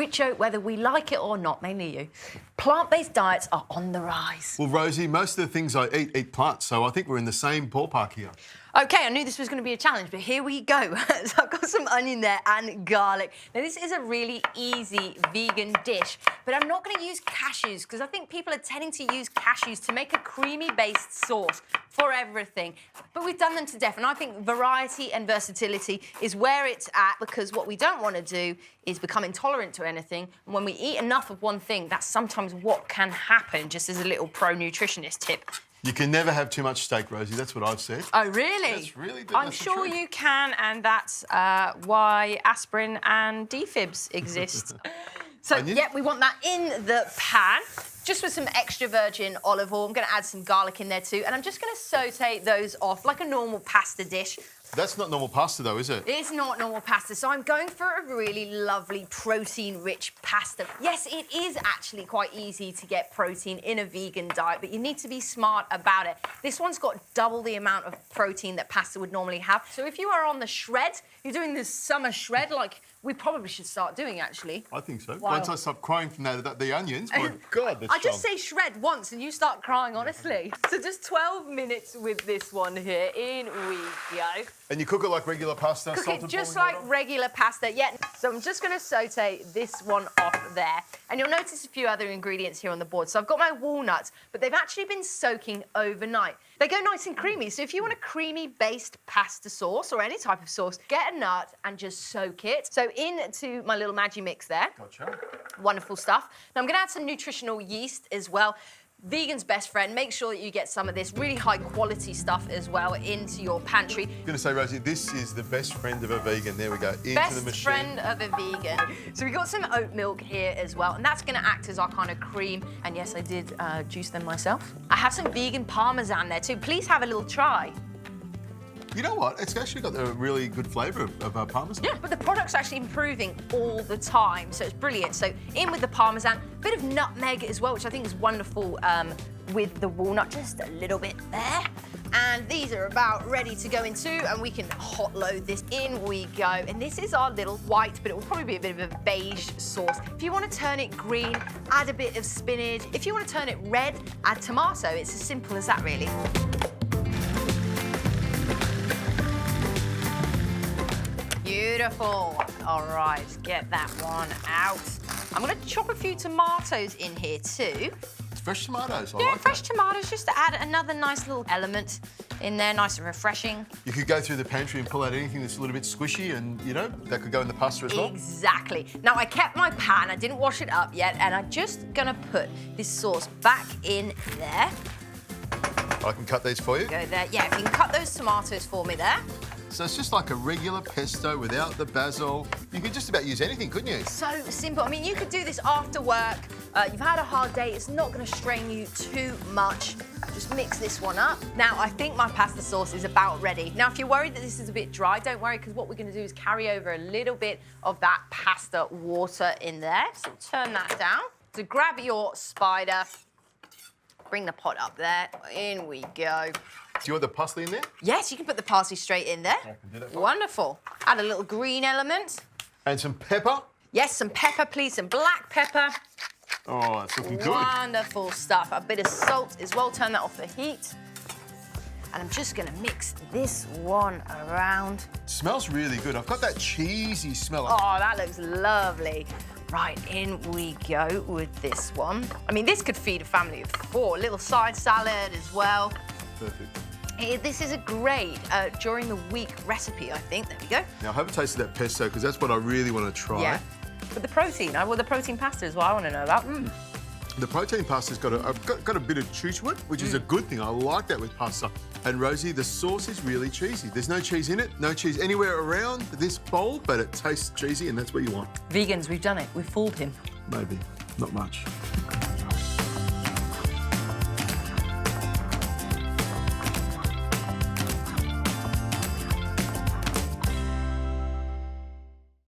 Richo, whether we like it or not, mainly you, plant-based diets are on the rise. Well, Rosie, most of the things I eat plants, so I think we're in the same ballpark here. OK, I knew this was going to be a challenge, but here we go. So I've got some onion there and garlic. Now, this is a really easy vegan dish, but I'm not going to use cashews because I think people are tending to use cashews to make a creamy-based sauce for everything. But we've done them to death, and I think variety and versatility is where it's at, because what we don't want to do is become intolerant to anything. And when we eat enough of one thing, that's sometimes what can happen, just as a little pro-nutritionist tip. You can never have too much steak, Rosie. That's what I've said. Oh, really? That's really good. I'm sure you can, and that's why aspirin and defibs exist. So, yeah, we want that in the pan, just with some extra virgin olive oil. I'm going to add some garlic in there too, and I'm just going to saute those off like a normal pasta dish. That's not normal pasta, though, is it? It's not normal pasta, so I'm going for a really lovely protein-rich pasta. Yes, it is actually quite easy to get protein in a vegan diet, but you need to be smart about it. This one's got double the amount of protein that pasta would normally have. So if you are on the shred, you're doing this summer shred, like we probably should start doing, actually. I think so. Wow. Once I stop crying from the onions, my God, that's I just strong. say shred once and you start crying, honestly. So just 12 minutes with this one here. In we go. And you cook it like regular pasta? Cook it just like regular pasta, yeah. So I'm just going to saute this one off there. And you'll notice a few other ingredients here on the board. So I've got my walnuts, but they've actually been soaking overnight. They go nice and creamy. So if you want a creamy-based pasta sauce or any type of sauce, get a nut and just soak it. So into my little Maggi mix there. Gotcha. Wonderful stuff. Now I'm going to add some nutritional yeast as well. Vegan's best friend. Make sure that you get some of this really high-quality stuff as well into your pantry. I'm going to say, Rosie, this is the best friend of a vegan. There we go, into the machine. Best friend of a vegan. So we've got some oat milk here as well, and that's going to act as our kind of cream. And yes, I did juice them myself. I have some vegan parmesan there too. Please have a little try. You know what? It's actually got a really good flavour of parmesan. Yeah, but the product's actually improving all the time, so it's brilliant. So in with the parmesan, a bit of nutmeg as well, which I think is wonderful with the walnut, just a little bit there. And these are about ready to go in too, and we can hot load this. In we go. And this is our little white, but it will probably be a bit of a beige sauce. If you want to turn it green, add a bit of spinach. If you want to turn it red, add tomato. It's as simple as that, really. Beautiful. All right, get that one out. I'm going to chop a few tomatoes in here too. Fresh tomatoes, I yeah, like fresh that. tomatoes, just to add another nice little element in there, nice and refreshing. You could go through the pantry and pull out anything that's a little bit squishy and, you know, that could go in the pasta as well. Exactly. Now, I kept my pan, I didn't wash it up yet, and I'm just going to put this sauce back in there. I can cut these for you. Go there. Yeah, if you can cut those tomatoes for me there. So it's just like a regular pesto without the basil. You could just about use anything, couldn't you? So simple. I mean, you could do this after work. You've had a hard day. It's not going to strain you too much. Just mix this one up. Now, I think my pasta sauce is about ready. Now, if you're worried that this is a bit dry, don't worry, because what we're going to do is carry over a little bit of that pasta water in there. So turn that down. So grab your spider. Bring the pot up there. In we go. Do you want the parsley in there? Yes, you can put the parsley straight in there. I can do that. Wonderful. Add a little green element. And some pepper. Yes, some pepper, please, some black pepper. Oh, it's looking good. Wonderful stuff. A bit of salt as well. Turn that off the heat. And I'm just going to mix this one around. It smells really good. I've got that cheesy smell. Oh, that looks lovely. Right, in we go with this one. I mean, this could feed a family of 4. A little side salad as well. Perfect. This is a great during the week recipe, I think. There we go. Now, have a taste of that pesto, because that's what I really want to try. Yeah. But the protein, well, the protein pasta is what I want to know about. The protein pasta's got a bit of chew to it, which is a good thing. I like that with pasta. And Rosie, the sauce is really cheesy. There's no cheese in it, no cheese anywhere around this bowl, but it tastes cheesy, and that's what you want. Vegans, we've done it. We've fooled him. Maybe, not much.